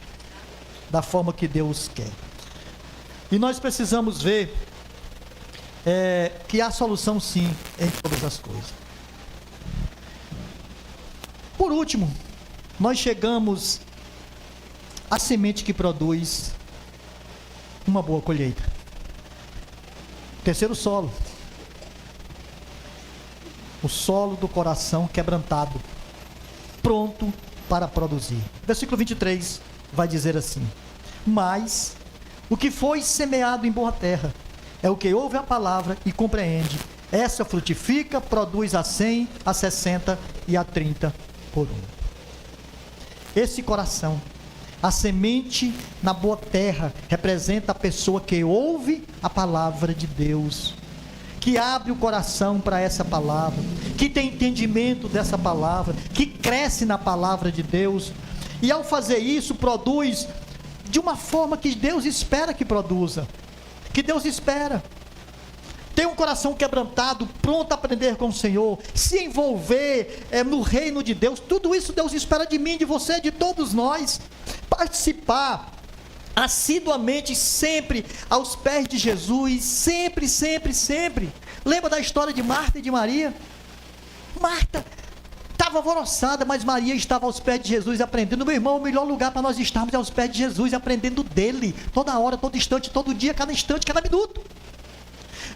Da forma que Deus quer. E nós precisamos ver que há solução sim em todas as coisas. Por último, nós chegamos à semente que produz uma boa colheita. Terceiro solo. O solo do coração quebrantado, pronto para produzir. Versículo 23 vai dizer assim: mas o que foi semeado em boa terra é o que ouve a palavra e compreende. Essa frutifica, produz a 100, a 60 e a 30 por um. Esse coração, a semente na boa terra, representa a pessoa que ouve a palavra de Deus, que abre o coração para essa palavra, que tem entendimento dessa palavra, que cresce na palavra de Deus, e ao fazer isso, produz de uma forma que Deus espera que produza, que Deus espera. ter um coração quebrantado, pronto a aprender com o Senhor, se envolver no reino de Deus. Tudo isso Deus espera de mim, de você, de todos nós. Participar assiduamente, sempre aos pés de Jesus, sempre, sempre, sempre. Lembra da história de Marta e de Maria? Marta estava alvoroçada, mas Maria estava aos pés de Jesus aprendendo. Meu irmão, o melhor lugar para nós estarmos é aos pés de Jesus, aprendendo dele, toda hora, todo instante, todo dia, cada instante, cada minuto.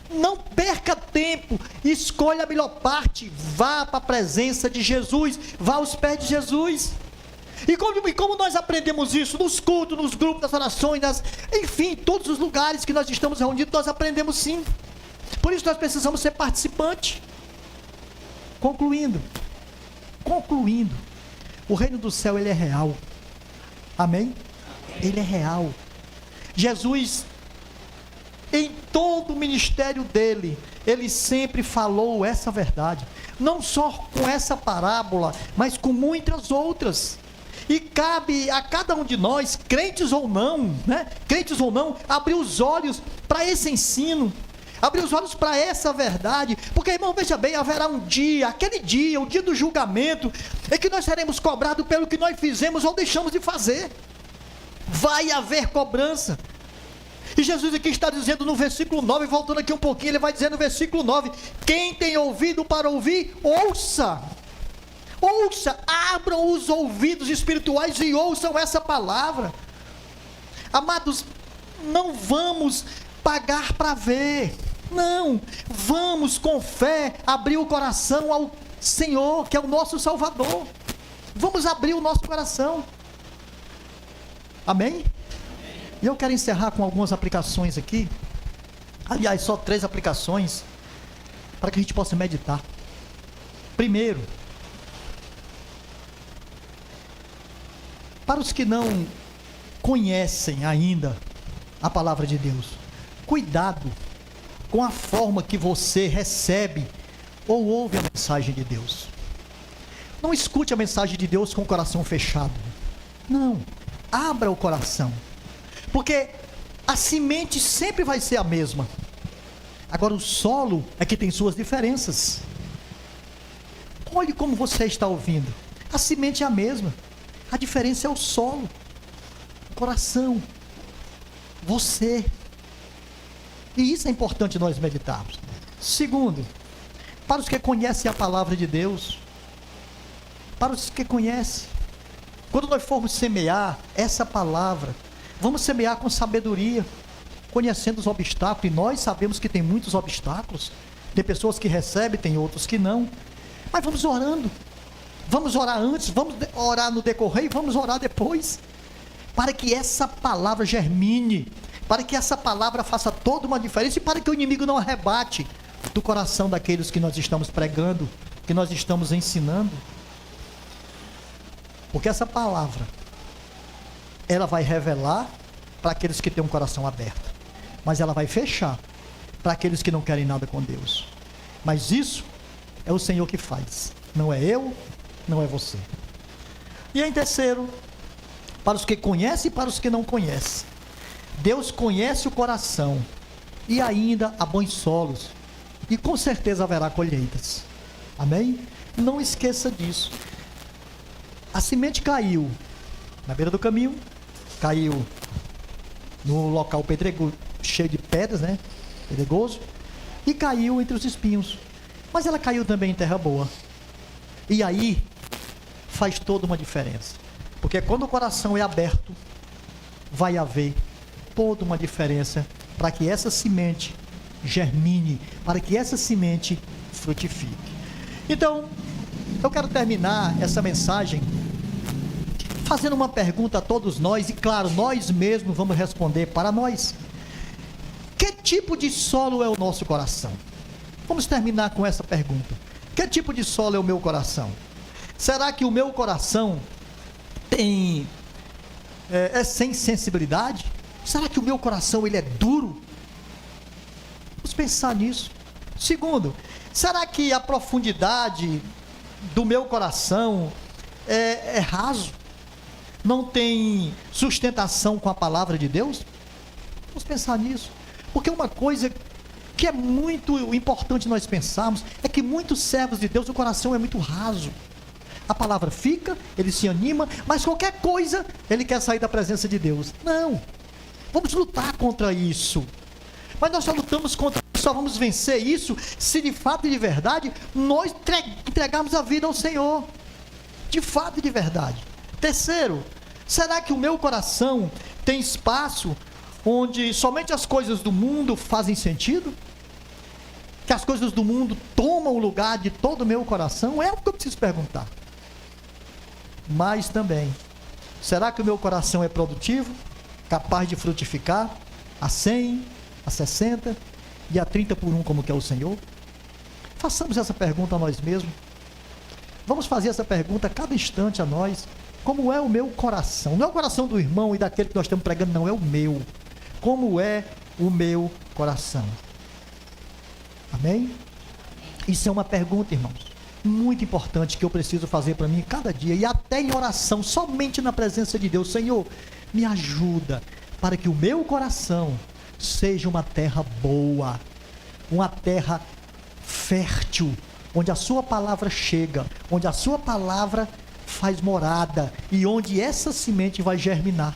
Não perca tempo, escolha a melhor parte, vá para a presença de Jesus, vá aos pés de Jesus. E como nós aprendemos isso? Nos cultos, nos grupos, nas orações, enfim, todos os lugares que nós estamos reunidos, nós aprendemos sim. Por isso nós precisamos ser participantes. Concluindo, o reino do céu, ele é real. Amém? Ele é real. Jesus, em todo o ministério dele, ele sempre falou essa verdade, não só com essa parábola, mas com muitas outras. E cabe a cada um de nós, crentes ou não, abrir os olhos para esse ensino, abrir os olhos para essa verdade, porque, irmão, veja bem, haverá um dia, aquele dia, o dia do julgamento, em que nós seremos cobrados pelo que nós fizemos ou deixamos de fazer. Vai haver cobrança. E Jesus aqui está dizendo no versículo 9, voltando aqui um pouquinho, ele vai dizer no versículo 9, quem tem ouvido para ouvir, ouça, abram os ouvidos espirituais e ouçam essa palavra. Amados, não vamos pagar para ver, não, vamos com fé abrir o coração ao Senhor, que é o nosso Salvador. Vamos abrir o nosso coração. Amém? E eu quero encerrar com algumas aplicações aqui, aliás, só 3 aplicações, para que a gente possa meditar. Primeiro, para os que não conhecem ainda a palavra de Deus, cuidado com a forma que você recebe ou ouve a mensagem de Deus. Não escute a mensagem de Deus com o coração fechado. Não, abra o coração, porque a semente sempre vai ser a mesma. Agora o solo é que tem suas diferenças. Olhe como você está ouvindo. A semente é a mesma, a diferença é o solo, o coração, você. E isso é importante nós meditarmos. Segundo, para os que conhecem a palavra de Deus, para os que conhecem, quando nós formos semear essa palavra, vamos semear com sabedoria, conhecendo os obstáculos, e nós sabemos que tem muitos obstáculos, tem pessoas que recebem, tem outros que não, mas vamos orando, vamos orar antes, vamos orar no decorrer e vamos orar depois, para que essa palavra germine, para que essa palavra faça toda uma diferença e para que o inimigo não arrebate do coração daqueles que nós estamos pregando, que nós estamos ensinando. Porque essa palavra, ela vai revelar para aqueles que têm um coração aberto, mas ela vai fechar para aqueles que não querem nada com Deus. Mas isso é o Senhor que faz, não é eu, não é você. E em terceiro, para os que conhecem e para os que não conhecem, Deus conhece o coração e ainda há bons solos, e com certeza haverá colheitas. Amém? Não esqueça disso. A semente caiu na beira do caminho, caiu no local pedregoso, cheio de pedras, pedregoso, e caiu entre os espinhos, mas ela caiu também em terra boa, e aí faz toda uma diferença, porque quando o coração é aberto, vai haver toda uma diferença para que essa semente germine, para que essa semente frutifique. Então, eu quero terminar essa mensagem fazendo uma pergunta a todos nós, e claro, nós mesmos vamos responder para nós. Que tipo de solo é o nosso coração? Vamos terminar com essa pergunta. Que tipo de solo é o meu coração? Será que o meu coração é sem sensibilidade? Será que o meu coração ele é duro? Vamos pensar nisso. Segundo, será que a profundidade do meu coração é raso? Não tem sustentação com a palavra de Deus? Vamos pensar nisso. Porque uma coisa que é muito importante nós pensarmos é que muitos servos de Deus, o coração é muito raso. A palavra fica, ele se anima, mas qualquer coisa ele quer sair da presença de Deus. Não, vamos lutar contra isso. Mas nós só lutamos contra isso, só vamos vencer isso se de fato e de verdade nós entregarmos a vida ao Senhor. De fato e de verdade. Terceiro, será que o meu coração tem espaço onde somente as coisas do mundo fazem sentido? Que as coisas do mundo tomam o lugar de todo o meu coração? É o que eu preciso perguntar. Mas também, será que o meu coração é produtivo? Capaz de frutificar a 100, a 60 e a 30 por 1, como que é o Senhor? Façamos essa pergunta a nós mesmos. Vamos fazer essa pergunta a cada instante a nós. Como é o meu coração? Não é o coração do irmão e daquele que nós estamos pregando, não, é o meu. Como é o meu coração? Amém? Isso é uma pergunta, irmãos, muito importante que eu preciso fazer para mim cada dia e até em oração, somente na presença de Deus. Senhor, me ajuda para que o meu coração seja uma terra boa, uma terra fértil, onde a sua palavra chega, onde a sua palavra faz morada e onde essa semente vai germinar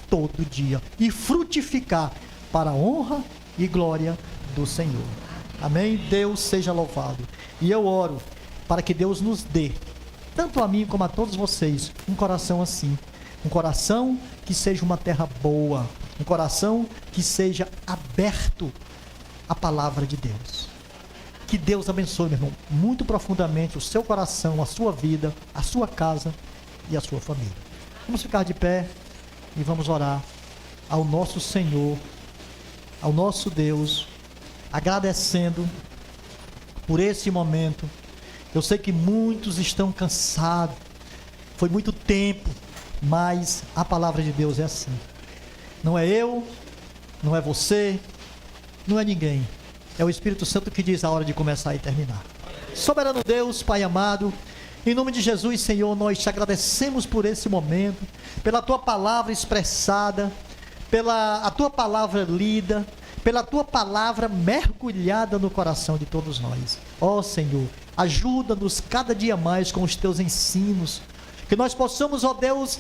todo dia e frutificar para a honra e glória do Senhor. Amém? Deus seja louvado. E eu oro para que Deus nos dê, tanto a mim como a todos vocês, um coração assim, um coração que seja uma terra boa, um coração que seja aberto à palavra de Deus. Que Deus abençoe, meu irmão, muito profundamente o seu coração, a sua vida, a sua casa e a sua família. Vamos ficar de pé e vamos orar ao nosso Senhor, ao nosso Deus, agradecendo por esse momento. Eu sei que muitos estão cansados, foi muito tempo, mas a palavra de Deus é assim. Não é eu, não é você, não é ninguém. É o Espírito Santo que diz a hora de começar e terminar. Soberano Deus, Pai amado, em nome de Jesus, Senhor, nós te agradecemos por esse momento, pela tua palavra expressada, pela a tua palavra lida, pela tua palavra mergulhada no coração de todos nós. Ó Senhor, ajuda-nos cada dia mais com os teus ensinos, que nós possamos, ó Deus,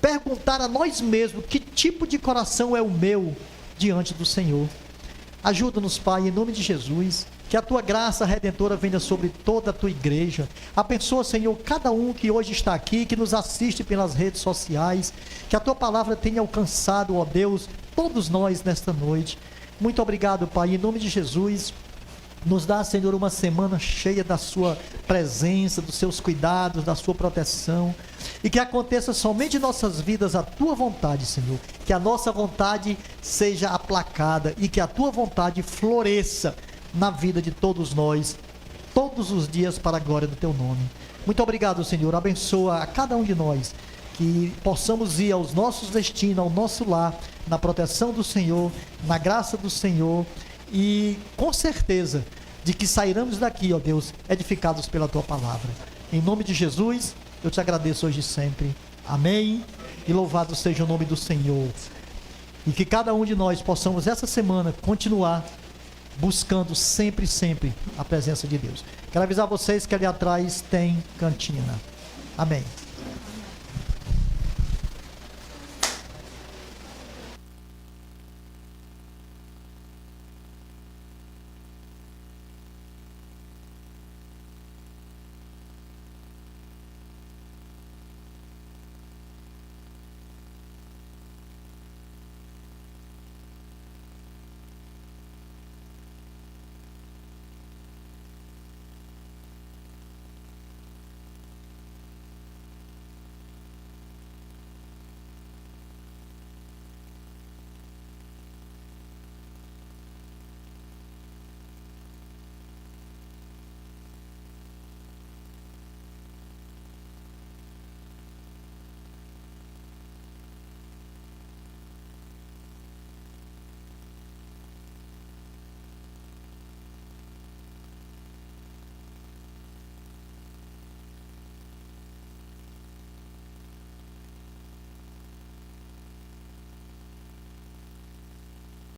perguntar a nós mesmos que tipo de coração é o meu diante do Senhor. Ajuda-nos, Pai, em nome de Jesus, que a tua graça redentora venha sobre toda a tua igreja. Abençoa, Senhor, cada um que hoje está aqui, que nos assiste pelas redes sociais, que a tua palavra tenha alcançado, ó Deus, todos nós nesta noite. Muito obrigado, Pai, em nome de Jesus. Nos dá, Senhor, uma semana cheia da sua presença, dos seus cuidados, da sua proteção, e que aconteça somente em nossas vidas a tua vontade, Senhor, que a nossa vontade seja aplacada e que a tua vontade floresça na vida de todos nós, todos os dias, para a glória do teu nome. Muito obrigado, Senhor, abençoa a cada um de nós, que possamos ir aos nossos destinos, ao nosso lar, na proteção do Senhor, na graça do Senhor, e com certeza de que sairemos daqui, ó Deus, edificados pela tua palavra. Em nome de Jesus, eu te agradeço hoje e sempre. Amém. E louvado seja o nome do Senhor. E que cada um de nós possamos essa semana continuar buscando sempre, sempre a presença de Deus. Quero avisar vocês que ali atrás tem cantina. Amém.